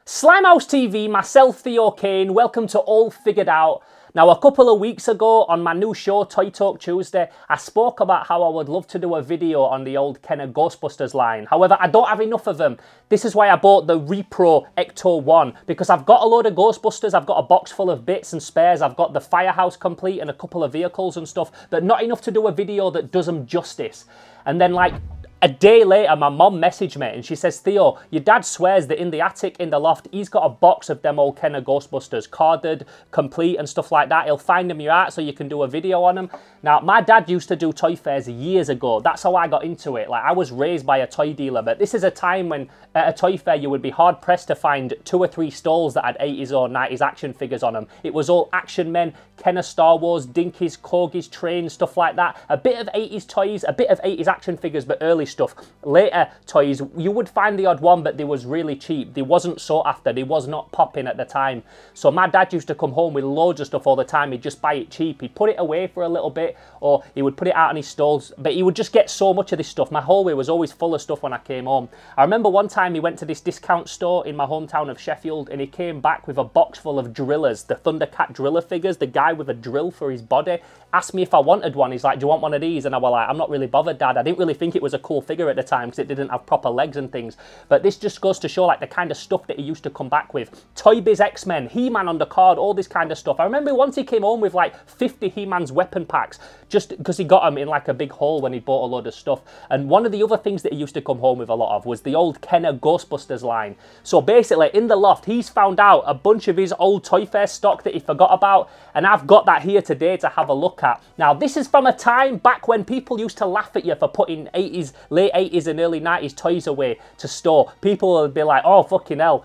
Slimehouse TV, myself Theo Kane, welcome to All Figured Out. Now a couple of weeks ago on my new show Toy Talk Tuesday, I spoke about how I would love to do a video on the old Kenner Ghostbusters line. However, I don't have enough of them. This is why I bought the Repro Ecto 1, because I've got a load of Ghostbusters, I've got a box full of bits and spares, I've got the firehouse complete and a couple of vehicles and stuff, but not enough to do a video that does them justice. And then like, a day later, my mum messaged me and she says, Theo, your dad swears that in the attic, in the loft, he's got a box of them old Kenner Ghostbusters, carded, complete and stuff like that. He'll find them your art so you can do a video on them. Now, my dad used to do toy fairs years ago. That's how I got into it. Like, I was raised by a toy dealer, but this is a time when at a toy fair you would be hard pressed to find 2 or 3 stalls that had 80s or 90s action figures on them. It was all action men, Kenner Star Wars, Dinkies, Corgis, trains, stuff like that. A bit of 80s toys, a bit of 80s action figures, but early stuff. Later toys, you would find the odd one, but they was really cheap. They wasn't sought after. They was not popping at the time. So my dad used to come home with loads of stuff all the time. He'd just buy it cheap. He'd put it away for a little bit, or he would put it out on his stalls, but he would just get so much of this stuff. My hallway was always full of stuff when I came home. I remember one time he went to this discount store in my hometown of Sheffield and he came back with a box full of drillers, the Thundercat driller figures, the guy with a drill for his body. Asked me if I wanted one. He's like, do you want one of these? And I was like, I'm not really bothered, Dad. I didn't really think it was a cool figure at the time because it didn't have proper legs and things. But this just goes to show like the kind of stuff that he used to come back with. Toy Biz X-Men, He-Man on the card, all this kind of stuff. I remember once he came home with like 50 He-Man's weapon packs just because he got them in like a big haul when he bought a load of stuff. And one of the other things that he used to come home with a lot of was the old Kenner Ghostbusters line. So basically in the loft, he's found out a bunch of his old Toy Fair stock that he forgot about, and I've got that here today to have a look at. Now this is from a time back when people used to laugh at you for putting 80s, late 80s and early 90s toys away to store. People would be like, oh fucking hell,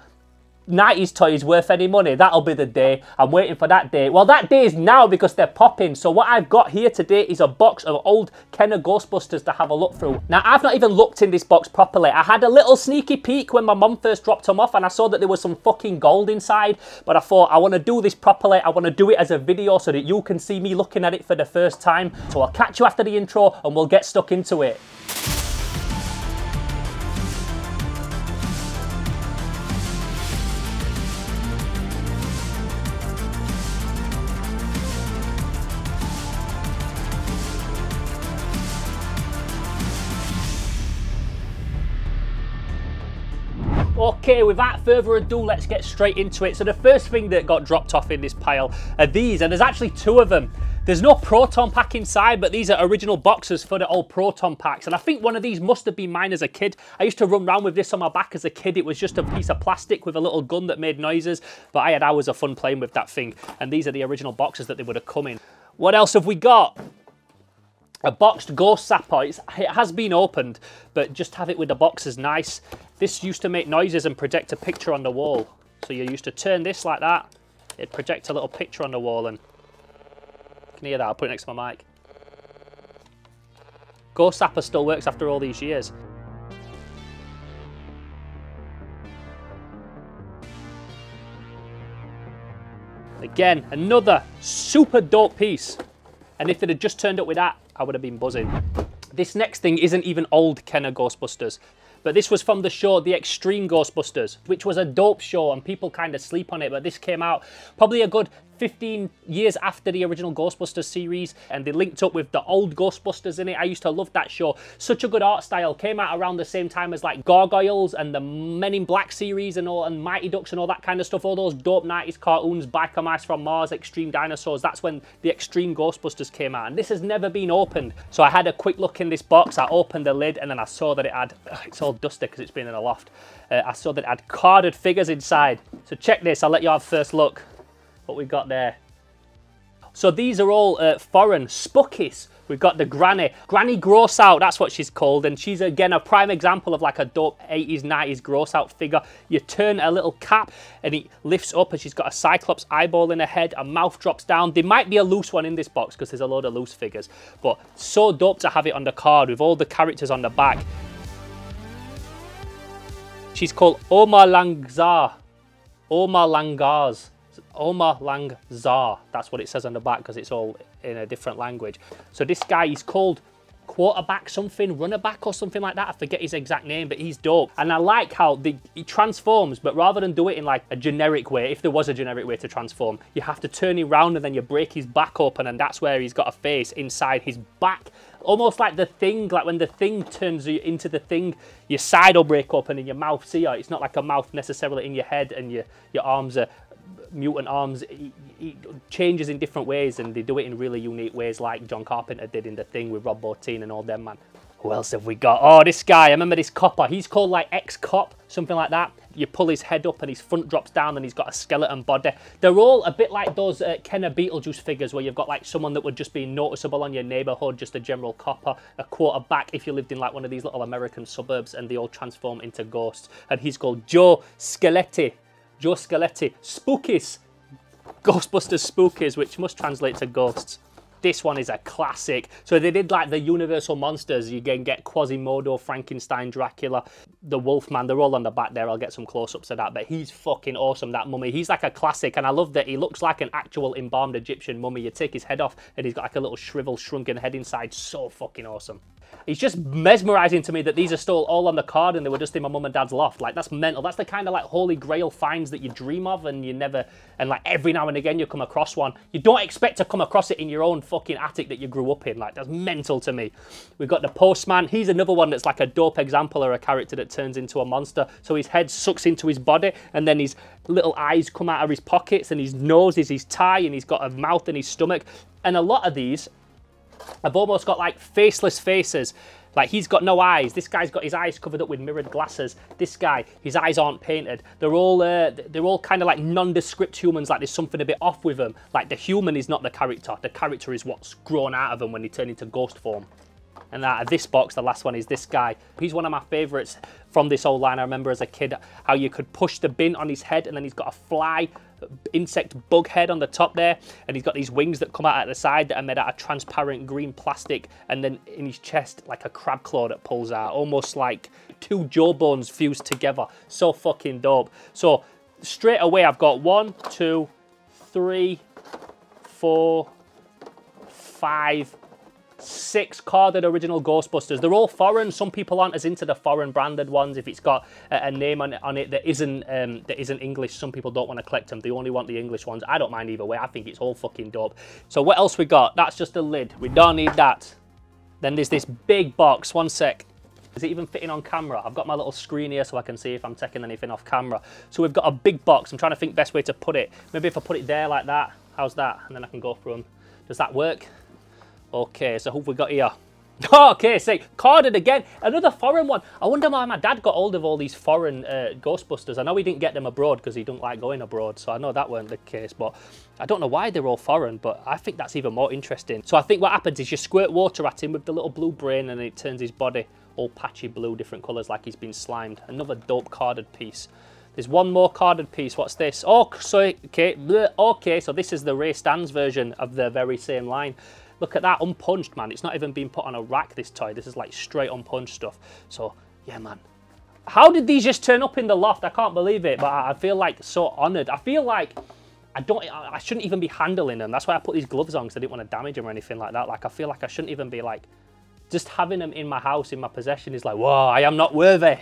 90s toys worth any money? That'll be the day. I'm waiting for that day. Well, that day is now because they're popping. So what I've got here today is a box of old Kenner Ghostbusters to have a look through. Now, I've not even looked in this box properly. I had a little sneaky peek when my mum first dropped them off and I saw that there was some fucking gold inside. But I thought, I want to do this properly. I want to do it as a video so that you can see me looking at it for the first time. So I'll catch you after the intro and we'll get stuck into it. Okay, without further ado, let's get straight into it. So the first thing that got dropped off in this pile are these, and there's actually 2 of them. There's no Proton pack inside, but these are original boxes for the old Proton packs. And I think one of these must have been mine as a kid. I used to run around with this on my back as a kid. It was just a piece of plastic with a little gun that made noises, but I had hours of fun playing with that thing. And these are the original boxes that they would have come in. What else have we got? A boxed Ghost Zapper. It has been opened, but just have it with the box is nice. This used to make noises and project a picture on the wall. So you used to turn this like that. It'd project a little picture on the wall, and you can hear that. I'll put it next to my mic. Ghost Zapper still works after all these years. Again, another super dope piece. And if it had just turned up with that, I would have been buzzing. This next thing isn't even old Kenner Ghostbusters, but this was from the show The Extreme Ghostbusters, which was a dope show and people kind of sleep on it, but this came out probably a good 15 years after the original Ghostbusters series, and they linked up with the old Ghostbusters in it. I used to love that show. Such a good art style. Came out around the same time as like Gargoyles and the Men in Black series and all, and Mighty Ducks and all that kind of stuff. All those dope 90s cartoons, Biker Mice from Mars, Extreme Dinosaurs. That's when the Extreme Ghostbusters came out, and this has never been opened. So I had a quick look in this box. I opened the lid and then I saw that it had, it's all dusty because it's been in a loft. I saw that it had carded figures inside. So check this, I'll let you have first look what we've got there. So these are all foreign Spookies. We've got the Granny Gross Out, that's what she's called, and she's again a prime example of like a dope 80s, 90s gross out figure. You turn a little cap and it lifts up and she's got a Cyclops eyeball in her head, a mouth drops down. There might be a loose one in this box because there's a load of loose figures, but so dope to have it on the card with all the characters on the back. She's called Oma Langzar. Oma Langzar. That's what it says on the back because it's all in a different language. So this guy is called quarterback something, runner back or something like that. I forget his exact name, but he's dope. And I like how he transforms, but rather than do it in like a generic way, if there was a generic way to transform, you have to turn him round and then you break his back open, and that's where he's got a face inside his back. Almost like the Thing, like when the Thing turns you into the Thing, your side will break open and your mouth, see, it's not like a mouth necessarily in your head, and your arms are mutant arms. It changes in different ways, and they do it in really unique ways, like John Carpenter did in The Thing with Rob Bottin and all them, man. Who else have we got? Oh, this guy, I remember this copper. He's called like Ex-Cop, something like that. You pull his head up and his front drops down and he's got a skeleton body. They're all a bit like those Kenner Beetlejuice figures where you've got like someone that would just be noticeable on your neighborhood, just a general copper, a quarterback if you lived in like one of these little American suburbs, and they all transform into ghosts. And he's called Joe Skeletti. Joe Skeletti. Spookies. Ghostbusters Spookies, which must translate to ghosts. This one is a classic. So they did like the Universal monsters. You can get Quasimodo, Frankenstein, Dracula, the Wolfman. They're all on the back there. I'll get some close-ups of that. But he's fucking awesome, that mummy. He's like a classic. And I love that he looks like an actual embalmed Egyptian mummy. You take his head off and he's got like a little shriveled, shrunken head inside. So fucking awesome. It's just mesmerizing to me that these are still all on the card and they were just in my mum and dad's loft. Like, that's mental. That's the kind of like holy grail finds that you dream of and you never, and like every now and again you come across one. You don't expect to come across it in your own fucking attic that you grew up in. Like, that's mental to me. We've got the Postman. He's another one that's like a dope example of a character that turns into a monster. So his head sucks into his body and then his little eyes come out of his pockets and his nose is his tie and he's got a mouth in his stomach. And a lot of these I've almost got like faceless faces. Like, he's got no eyes. This guy's got his eyes covered up with mirrored glasses. This guy, his eyes aren't painted. They're all kind of like nondescript humans. Like, there's something a bit off with them. Like, the human is not the character. The character is what's grown out of them when they turn into ghost form. And out of this box, the last one is this guy. He's one of my favorites from this old line. I remember as a kid how you could push the bin on his head and then he's got a fly insect bug head on the top there, and he's got these wings that come out at the side that are made out of transparent green plastic, and then in his chest like a crab claw that pulls out, almost like two jawbones fused together. So fucking dope. So straight away I've got 1, 2, 3, 4, 5, 6 carded original Ghostbusters. They're all foreign. Some people aren't as into the foreign branded ones. If it's got a name on it that isn't English, some people don't want to collect them. They only want the English ones. I don't mind either way. I think it's all fucking dope. So what else we got? That's just a lid. We don't need that. Then there's this big box. One sec. Is it even fitting on camera? I've got my little screen here so I can see if I'm taking anything off camera. So we've got a big box. I'm trying to think best way to put it. Maybe if I put it there like that. How's that? And then I can go through them. Does that work? Okay, so who have we got here? Okay, say, carded again. Another foreign one. I wonder why my dad got hold of all these foreign Ghostbusters. I know he didn't get them abroad because he don't like going abroad, so I know that weren't the case, but I don't know why they're all foreign, but I think that's even more interesting. So I think what happens is you squirt water at him with the little blue brain and it turns his body all patchy blue, different colours, like he's been slimed. Another dope carded piece. There's one more carded piece. What's this? Oh, so, okay, bleh, okay, so this is the Ray Stans version of the very same line. Look at that, unpunched, man. It's not even been put on a rack, this toy. This is like straight unpunched stuff. So, yeah, man. How did these just turn up in the loft? I can't believe it, but I feel like so honoured. I feel like I shouldn't even be handling them. That's why I put these gloves on, because I didn't want to damage them or anything like that. Like, I feel like I shouldn't even be like, just having them in my house, in my possession is like, whoa, I am not worthy.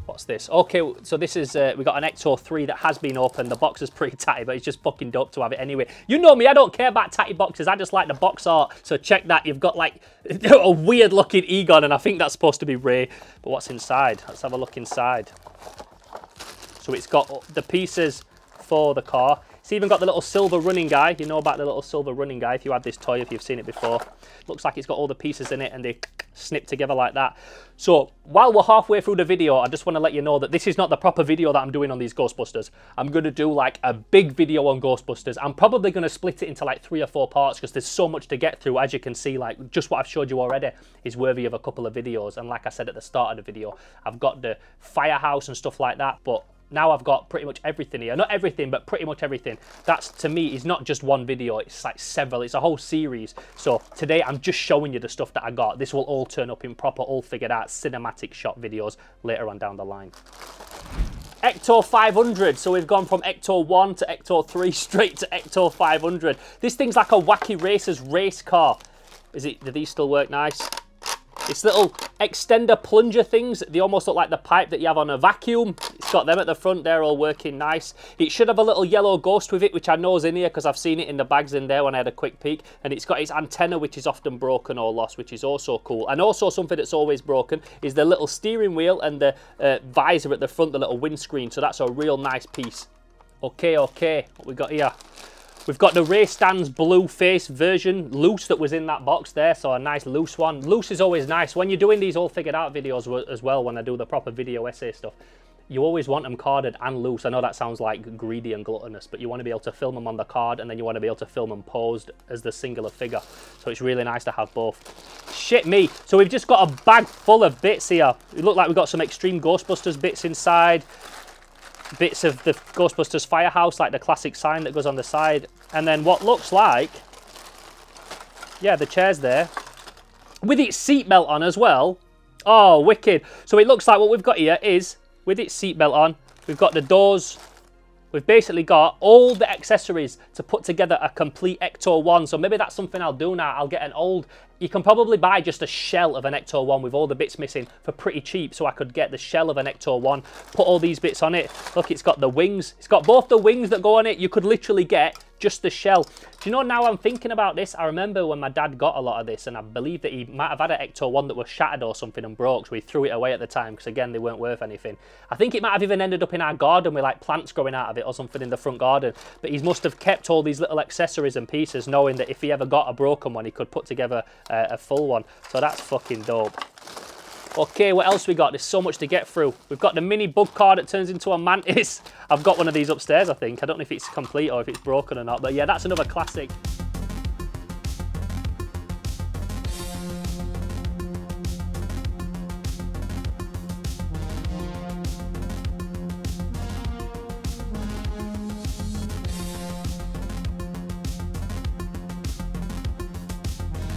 What's this? Okay, so this is, we got an Ecto 3 that has been opened. The box is pretty tatty, but it's just fucking dope to have it anyway. You know me, I don't care about tatty boxes. I just like the box art. So check that. You've got like a weird looking Egon, and I think that's supposed to be Ray. But what's inside? Let's have a look inside. So it's got the pieces for the car. It's even got the little silver running guy. You know about the little silver running guy if you had this toy, if you've seen it before. Looks like it's got all the pieces in it and they snip together like that. So while we're halfway through the video, I just want to let you know that this is not the proper video that I'm doing on these Ghostbusters. I'm going to do like a big video on Ghostbusters. I'm probably going to split it into like 3 or 4 parts because there's so much to get through. As you can see, like just what I've showed you already is worthy of a couple of videos. And like I said at the start of the video, I've got the firehouse and stuff like that, but now I've got pretty much everything here. Not everything, but pretty much everything. That's, to me, is not just one video. It's like several. It's a whole series. So today I'm just showing you the stuff that I got. This will all turn up in proper, all figured out cinematic shot videos later on down the line. Ecto 500. So we've gone from Ecto 1 to Ecto 3 straight to Ecto 500. This thing's like a wacky racers race car. Do these still work nice? It's little extender plunger things. They almost look like the pipe that you have on a vacuum. It's got them at the front. They're all working nice. It should have a little yellow ghost with it, which I know is in here because I've seen it in the bags in there when I had a quick peek. And it's got its antenna, which is often broken or lost, which is also cool. And also something that's always broken is the little steering wheel and the visor at the front, the little windscreen. So that's a real nice piece. Okay, what we got here? We've got the Ray Stan's blue face version loose that was in that box there, so a nice loose one. Loose is always nice. When you're doing these all figured out videos as well, when I do the proper video essay stuff, you always want them carded and loose. I know that sounds like greedy and gluttonous, but you want to be able to film them on the card and then you want to be able to film them posed as the singular figure. So it's really nice to have both. Shit me. So we've just got a bag full of bits here. It look like we've got some Extreme Ghostbusters bits inside. Bits of the Ghostbusters firehouse, like the classic sign that goes on the side, and then what looks like, yeah, the chair's there with its seatbelt on as well. Oh, wicked. So it looks like what we've got here is, with its seatbelt on, we've got the doors. We've basically got all the accessories to put together a complete Ecto 1. So maybe that's something I'll do now. I'll get an old... You can probably buy just a shell of an Ecto 1 with all the bits missing for pretty cheap. So I could get the shell of an Ecto 1, put all these bits on it. Look, it's got the wings. It's got both the wings that go on it. You could literally get just the shell. Do you know, now I'm thinking about this, I remember when my dad got a lot of this, and I believe that he might have had an Ecto 1 that was shattered or something and broke, so he threw it away at the time, because again, they weren't worth anything. I think it might have even ended up in our garden with like plants growing out of it or something in the front garden, but he must have kept all these little accessories and pieces, knowing that if he ever got a broken one, he could put together a full one. So that's fucking dope. Okay, what else we got? There's so much to get through. We've got the mini bug car that turns into a mantis. I've got one of these upstairs, I think. I don't know if it's complete or if it's broken or not, but yeah, that's another classic.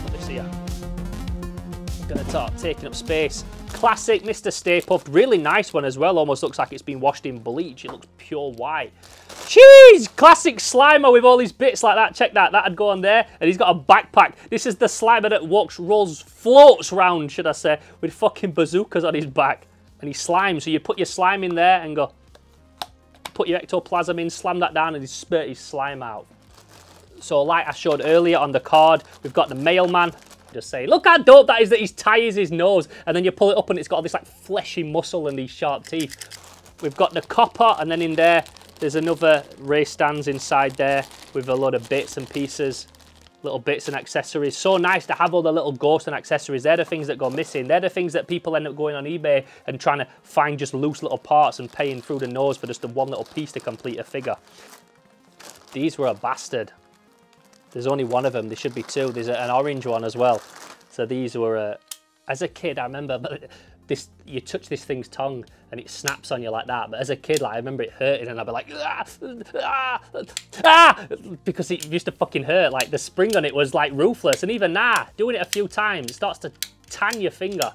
Put this here. Gonna start taking up space. Classic Mr. Stay Puft, really nice one as well. Almost looks like it's been washed in bleach. It looks pure white. Jeez, classic Slimer with all these bits like that. Check that, that'd go on there. And he's got a backpack. This is the Slimer that floats round, should I say, with fucking bazookas on his back. And he slimes, so you put your slime in there and go, put your ectoplasm in, slam that down, and he spurt his slime out. So like I showed earlier on the card, we've got the mailman. Just say, look how dope that is, that his tie is his nose, and then you pull it up and it's got all this like fleshy muscle and these sharp teeth. We've got the copper, and then in there there's another Ray Stans inside there with a lot of bits and pieces, little bits and accessories. So nice to have all the little ghosts and accessories. They're the things that go missing. They're the things that people end up going on eBay and trying to find just loose little parts and paying through the nose for just the one little piece to complete a figure. These were a bastard. There's only one of them. There should be two. There's an orange one as well. So these were, as a kid, I remember this. You touch this thing's tongue and it snaps on you like that. But as a kid, like, I remember it hurting, and I'd be like, ah, ah, ah, because it used to fucking hurt. Like the spring on it was like ruthless. And even now, doing it a few times, it starts to tan your finger.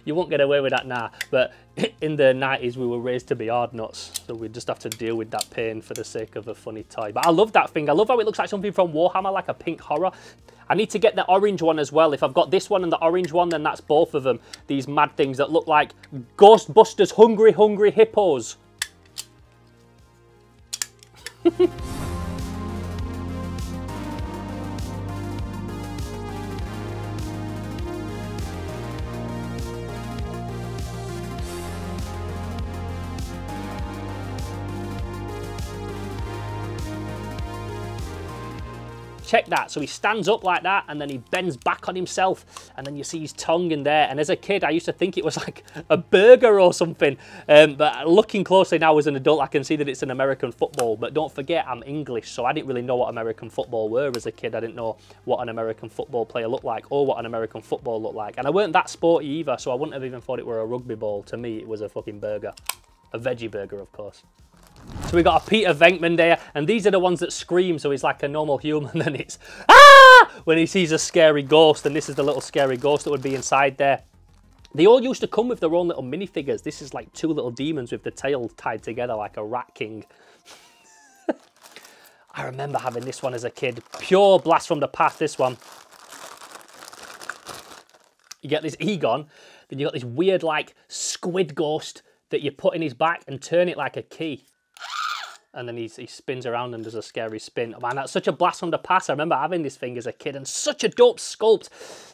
You won't get away with that now. But in the 90s, we were raised to be hard nuts. So we just have to deal with that pain for the sake of a funny toy. But I love that thing. I love how it looks like something from Warhammer, like a pink horror. I need to get the orange one as well. If I've got this one and the orange one, then that's both of them. These mad things that look like Ghostbusters hungry, hungry hippos. Check that. So he stands up like that, and then he bends back on himself, and then you see his tongue in there. And as a kid, I used to think it was like a burger or something. But looking closely now as an adult, I can see that it's an American football. But don't forget, I'm English, so I didn't really know what American football were as a kid. I didn't know what an American football player looked like or what an American football looked like. And I weren't that sporty either, so I wouldn't have even thought it were a rugby ball. To me, it was a fucking burger. A veggie burger, of course. So we got a Peter Venkman there, and these are the ones that scream, so he's like a normal human, and then it's ah when he sees a scary ghost, and this is the little scary ghost that would be inside there. They all used to come with their own little minifigures. This is like two little demons with the tail tied together like a rat king. I remember having this one as a kid. Pure blast from the past, this one. You get this Egon, then you got this weird like squid ghost that you put in his back and turn it like a key. And then he spins around and does a scary spin. Man, that's such a blast from the past. I remember having this thing as a kid, and such a dope sculpt.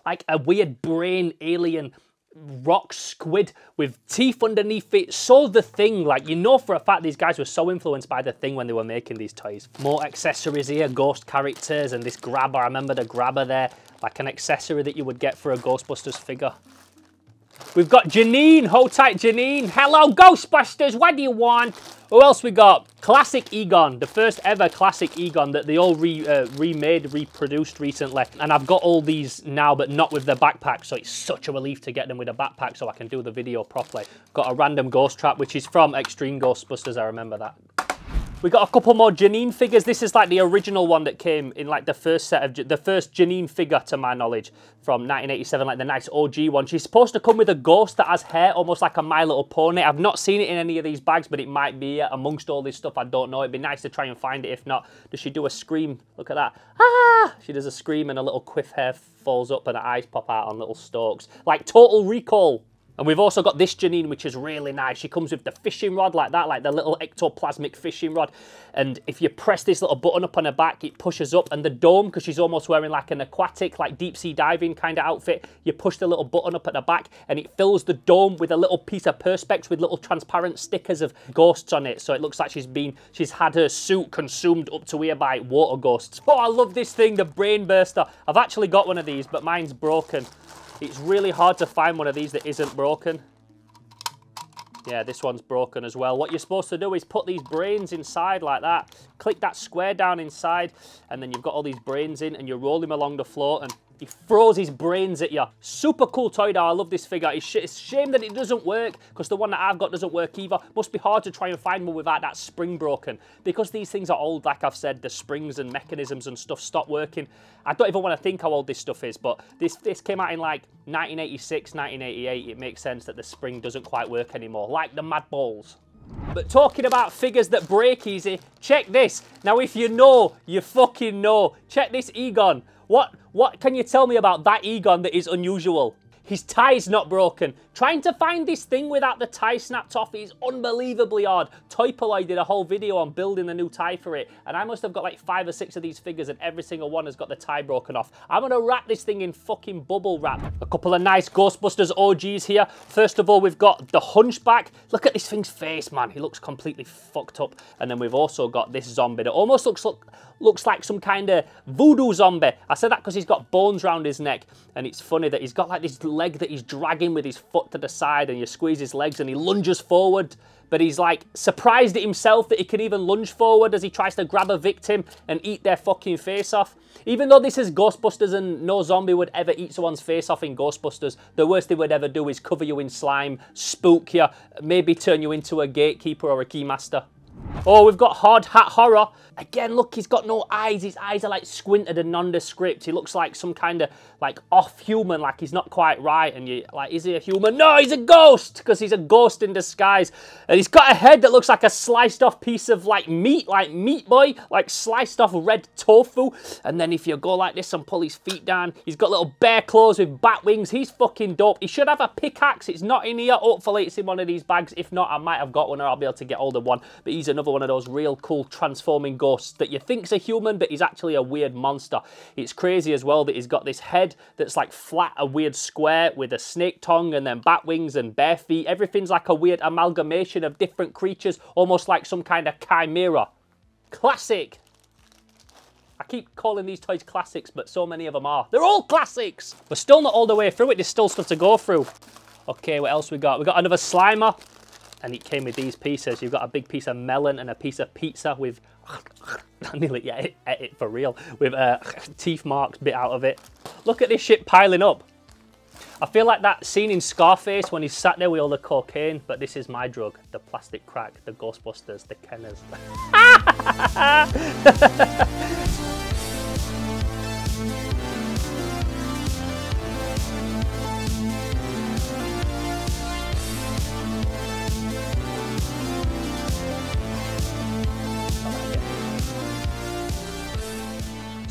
Like a weird brain alien rock squid with teeth underneath it. So The Thing, like, you know for a fact these guys were so influenced by The Thing when they were making these toys. More accessories here, ghost characters, and this grabber. I remember the grabber there, like an accessory that you would get for a Ghostbusters figure. We've got Janine. Hold tight, Janine. Hello, Ghostbusters. What do you want? Who else we got? Classic Egon. The first ever classic Egon that they all reproduced recently. And I've got all these now, but not with the backpack. So it's such a relief to get them with a backpack so I can do the video properly. Got a random ghost trap, which is from Extreme Ghostbusters. I remember that. We got a couple more Janine figures. This is like the original one that came in like the first set of, the first Janine figure to my knowledge from 1987, like the nice OG one. She's supposed to come with a ghost that has hair, almost like a My Little Pony. I've not seen it in any of these bags, but it might be amongst all this stuff. I don't know. It'd be nice to try and find it. If not, does she do a scream? Look at that. Ah! She does a scream and a little quiff hair falls up and her eyes pop out on little stalks. Like Total Recall. And we've also got this Janine, which is really nice. She comes with the fishing rod like that, like the little ectoplasmic fishing rod. And if you press this little button up on her back, it pushes up. And the dome, because she's almost wearing like an aquatic, like deep sea diving kind of outfit, you push the little button up at the back and it fills the dome with a little piece of perspex with little transparent stickers of ghosts on it. So it looks like she's had her suit consumed up to here by water ghosts. Oh, I love this thing, the brain burster. I've actually got one of these, but mine's broken. It's really hard to find one of these that isn't broken. Yeah, this one's broken as well. What you're supposed to do is put these brains inside like that. Click that square down inside, and then you've got all these brains in, and you roll him along the floor, and he throws his brains at you. Super cool toy though. I love this figure. It's a shame that it doesn't work, because the one that I've got doesn't work either. Must be hard to try and find one without that spring broken. Because these things are old, like I've said, the springs and mechanisms and stuff stop working. I don't even want to think how old this stuff is, but this came out in like 1986, 1988. It makes sense that the spring doesn't quite work anymore, like the Mad Balls. But talking about figures that break easy, check this. Now, if you know, you fucking know. Check this Egon. What can you tell me about that Egon that is unusual? His tie's not broken. Trying to find this thing without the tie snapped off is unbelievably hard. Toypoloi did a whole video on building the new tie for it, and I must have got like 5 or 6 of these figures, and every single one has got the tie broken off. I'm gonna wrap this thing in fucking bubble wrap. A couple of nice Ghostbusters OGs here. First of all, we've got the Hunchback. Look at this thing's face, man. He looks completely fucked up. And then we've also got this zombie that almost looks like some kind of voodoo zombie. I said that because he's got bones around his neck, and it's funny that he's got like this leg that he's dragging with his foot to the side, and you squeeze his legs and he lunges forward, but he's like surprised at himself that he can even lunge forward as he tries to grab a victim and eat their fucking face off. Even though this is Ghostbusters and no zombie would ever eat someone's face off in Ghostbusters, the worst they would ever do is cover you in slime, spook you, maybe turn you into a gatekeeper or a keymaster. Oh, we've got Hard Hat Horror. Again, look, he's got no eyes. His eyes are like squinted and nondescript. He looks like some kind of like off-human, like he's not quite right. And you like, is he a human? No, he's a ghost, because he's a ghost in disguise. And he's got a head that looks like a sliced off piece of like meat, like Meat Boy, like sliced off red tofu. And then if you go like this and pull his feet down, he's got little bear claws with bat wings. He's fucking dope. He should have a pickaxe. It's not in here. Hopefully it's in one of these bags. If not, I might have got one, or I'll be able to get hold of one. But he's another one of those real cool transforming ghosts that you think's a human, but he's actually a weird monster. It's crazy as well that he's got this head that's like flat, a weird square with a snake tongue and then bat wings and bare feet. Everything's like a weird amalgamation of different creatures, almost like some kind of chimera. Classic. I keep calling these toys classics, but so many of them are. They're all classics. We're still not all the way through it. There's still stuff to go through. Okay, what else we got? We got another Slimer. And it came with these pieces. You've got a big piece of melon and a piece of pizza with, I nearly ate it for real, with teeth marks bit out of it. Look at this shit piling up. I feel like that scene in Scarface when he's sat there with all the cocaine, but this is my drug, the plastic crack, the Ghostbusters, the Kenners.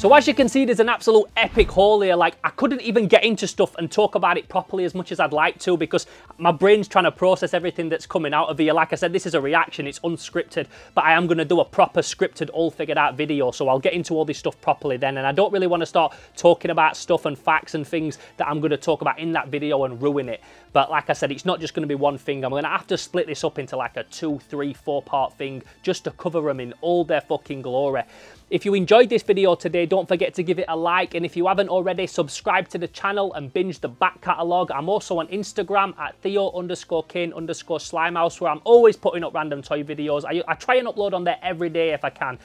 So as you can see, there's an absolute epic haul here. Like, I couldn't even get into stuff and talk about it properly as much as I'd like to because my brain's trying to process everything that's coming out of here. Like I said, this is a reaction, it's unscripted, but I am going to do a proper scripted, all figured out video. So I'll get into all this stuff properly then. And I don't really want to start talking about stuff and facts and things that I'm going to talk about in that video and ruin it. But like I said, it's not just going to be one thing. I'm going to have to split this up into like a 2, 3, 4 part thing just to cover them in all their fucking glory. If you enjoyed this video today, don't forget to give it a like. And if you haven't already, subscribe to the channel and binge the back catalogue. I'm also on Instagram at Theo_Kane_Slimehouse, where I'm always putting up random toy videos. I try and upload on there every day if I can.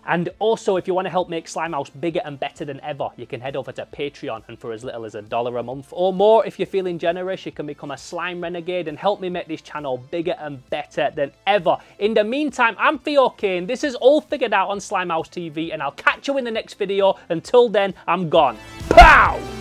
And also, if you want to help make Slimehouse bigger and better than ever, you can head over to Patreon, and for as little as $1 a month or more, if you're feeling generous, you can become a slime renegade and help me make this channel bigger and better than ever. In the meantime, I'm Theo Kane. This is all figured out on Slimehouse TV, and I'll catch you in the next video. Until then, I'm gone. Pow!